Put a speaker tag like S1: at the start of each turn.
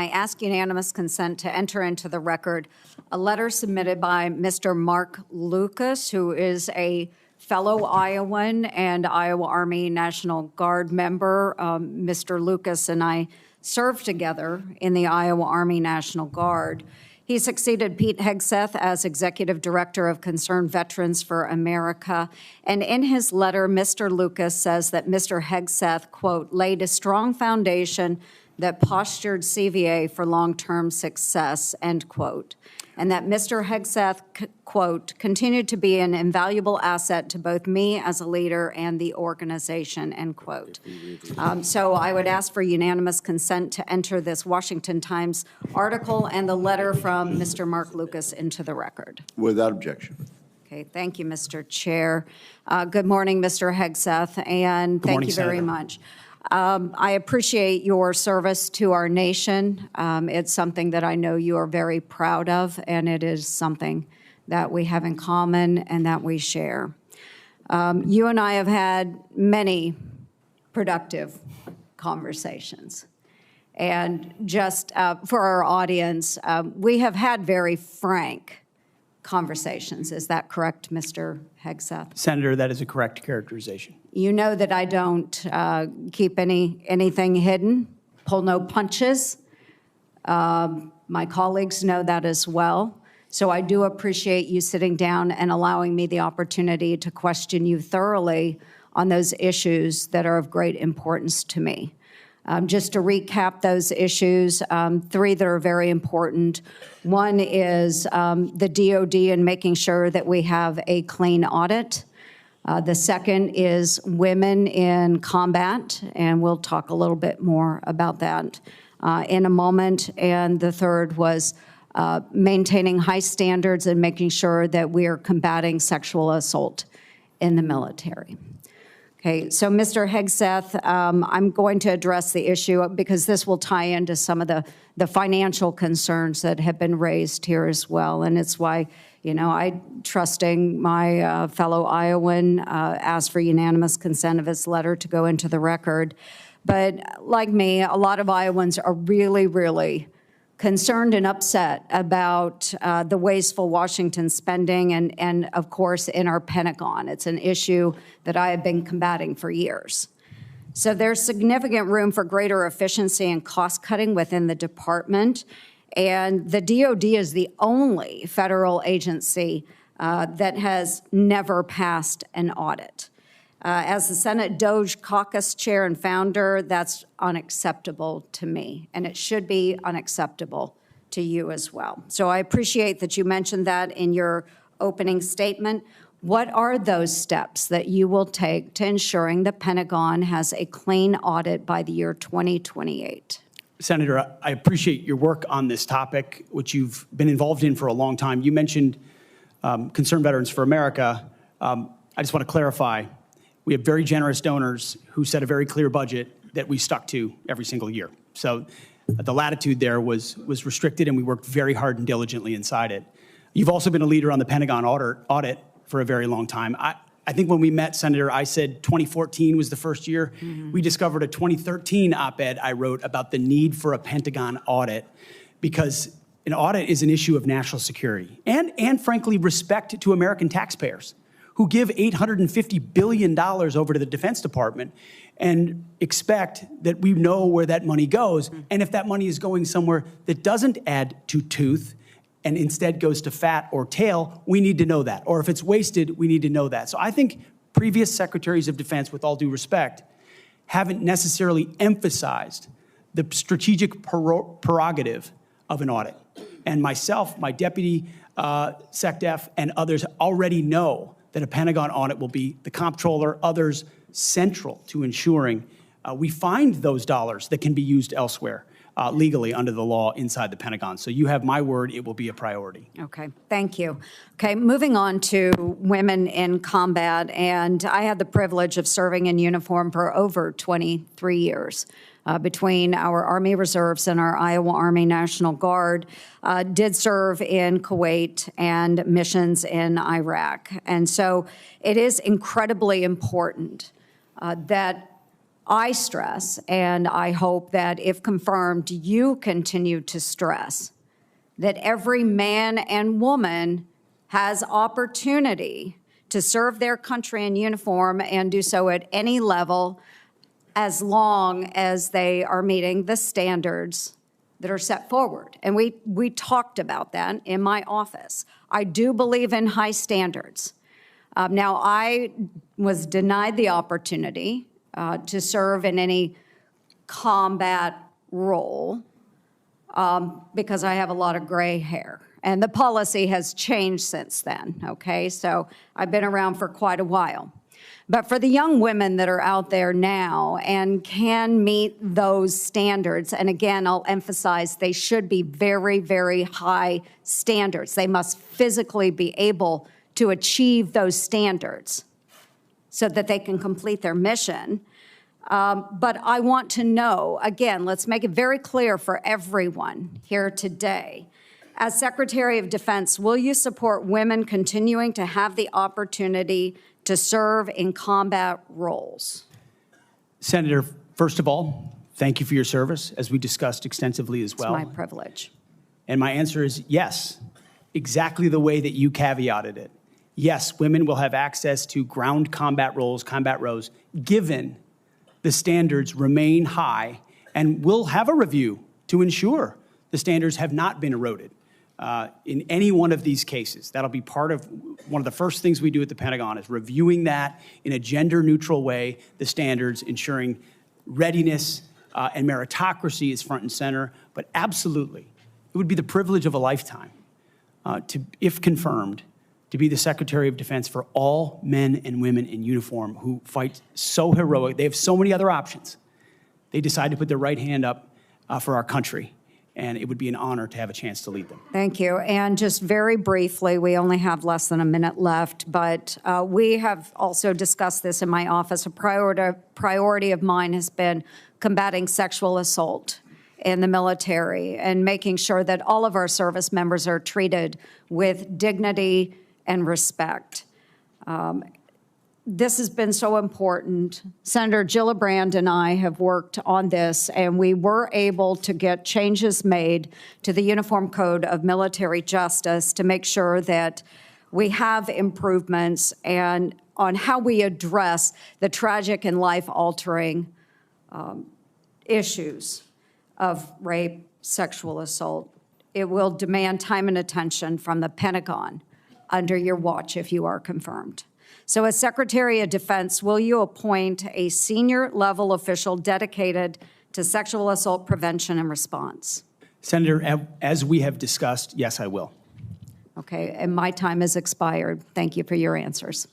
S1: I ask unanimous consent to enter into the record a letter submitted by Mr. Mark Lucas, who is a fellow Iowan and Iowa Army National Guard member. Mr. Lucas and I served together in the Iowa Army National Guard. He succeeded Pete Hegseth as Executive Director of Concerned Veterans for America. And in his letter, Mr. Lucas says that Mr. Hegseth, quote, laid a strong foundation that postured CVA for long-term success, end quote. And that Mr. Hegseth, quote, continued to be an invaluable asset to both me as a leader and the organization, end quote. So I would ask for unanimous consent to enter this Washington Times article and the letter from Mr. Mark Lucas into the record.
S2: Without objection.
S1: Okay, thank you, Mr. Chair. Good morning, Mr. Hegseth, and thank you very much. I appreciate your service to our nation. It's something that I know you are very proud of, and it is something that we have in common and that we share. You and I have had many productive conversations. And just for our audience, we have had very frank conversations. Is that correct, Mr. Hegseth?
S3: Senator, that is a correct characterization.
S1: You know that I don't keep anything hidden, pull no punches. My colleagues know that as well. So I do appreciate you sitting down and allowing me the opportunity to question you thoroughly on those issues that are of great importance to me. Just to recap those issues, three that are very important. One is the DOD and making sure that we have a clean audit. The second is women in combat, and we'll talk a little bit more about that in a moment. And the third was maintaining high standards and making sure that we are combating sexual assault in the military. Okay, so Mr. Hegseth, I'm going to address the issue because this will tie into some of the financial concerns that have been raised here as well, and it's why, you know, I, trusting my fellow Iowan, asked for unanimous consent of his letter to go into the record. But like me, a lot of Iowans are really, really concerned and upset about the wasteful Washington spending and, of course, in our Pentagon. It's an issue that I have been combating for years. So there's significant room for greater efficiency and cost cutting within the department. And the DOD is the only federal agency that has never passed an audit. As the Senate DOJ caucus chair and founder, that's unacceptable to me, and it should be unacceptable to you as well. So I appreciate that you mentioned that in your opening statement. What are those steps that you will take to ensuring the Pentagon has a clean audit by the year 2028?
S3: Senator, I appreciate your work on this topic, which you've been involved in for a long time. You mentioned Concerned Veterans for America. I just want to clarify. We have very generous donors who set a very clear budget that we stuck to every single year. So the latitude there was restricted, and we worked very hard and diligently inside it. You've also been a leader on the Pentagon audit for a very long time. I think when we met, Senator, I said 2014 was the first year. Mm-hmm. We discovered a 2013 op-ed I wrote about the need for a Pentagon audit because an audit is an issue of national security and frankly, respect to American taxpayers who give $850 billion over to the Defense Department and expect that we know where that money goes. And if that money is going somewhere that doesn't add to tooth and instead goes to fat or tail, we need to know that. Or if it's wasted, we need to know that. So I think previous secretaries of defense, with all due respect, haven't necessarily emphasized the strategic prerogative of an audit. And myself, my deputy SecDef, and others already know that a Pentagon audit will be the comptroller, others central to ensuring we find those dollars that can be used elsewhere legally under the law inside the Pentagon. So you have my word, it will be a priority.
S1: Okay, thank you. Okay, moving on to women in combat, and I had the privilege of serving in uniform for over 23 years. Between our Army Reserves and our Iowa Army National Guard, did serve in Kuwait and missions in Iraq. And so it is incredibly important that I stress, and I hope that if confirmed, you continue to stress, that every man and woman has opportunity to serve their country in uniform and do so at any level as long as they are meeting the standards that are set forward. And we talked about that in my office. I do believe in high standards. Now, I was denied the opportunity to serve in any combat role because I have a lot of gray hair. And the policy has changed since then, okay? So I've been around for quite a while. But for the young women that are out there now and can meet those standards, and again, I'll emphasize they should be very, very high standards. They must physically be able to achieve those standards so that they can complete their mission. But I want to know, again, let's make it very clear for everyone here today. As Secretary of Defense, will you support women continuing to have the opportunity to serve in combat roles?
S3: Senator, first of all, thank you for your service, as we discussed extensively as well.
S1: It's my privilege.
S3: And my answer is yes, exactly the way that you caveated it. Yes, women will have access to ground combat roles, given the standards remain high, and we'll have a review to ensure the standards have not been eroded in any one of these cases. That'll be part of one of the first things we do at the Pentagon is reviewing that in a gender-neutral way, the standards, ensuring readiness and meritocracy is front and center. But absolutely, it would be the privilege of a lifetime if confirmed, to be the Secretary of Defense for all men and women in uniform who fight so heroic. They have so many other options. They decide to put their right hand up for our country, and it would be an honor to have a chance to lead them.
S1: Thank you. And just very briefly, we only have less than a minute left, but we have also discussed this in my office. A priority of mine has been combating sexual assault in the military and making sure that all of our service members are treated with dignity and respect. This has been so important. Senator Gillibrand and I have worked on this, and we were able to get changes made to the Uniform Code of Military Justice to make sure that we have improvements and on how we address the tragic and life-altering issues of rape, sexual assault. It will demand time and attention from the Pentagon under your watch if you are confirmed. So as Secretary of Defense, will you appoint a senior level official dedicated to sexual assault prevention and response?
S3: Senator, as we have discussed, yes, I will.
S1: Okay, and my time has expired. Thank you for your answers.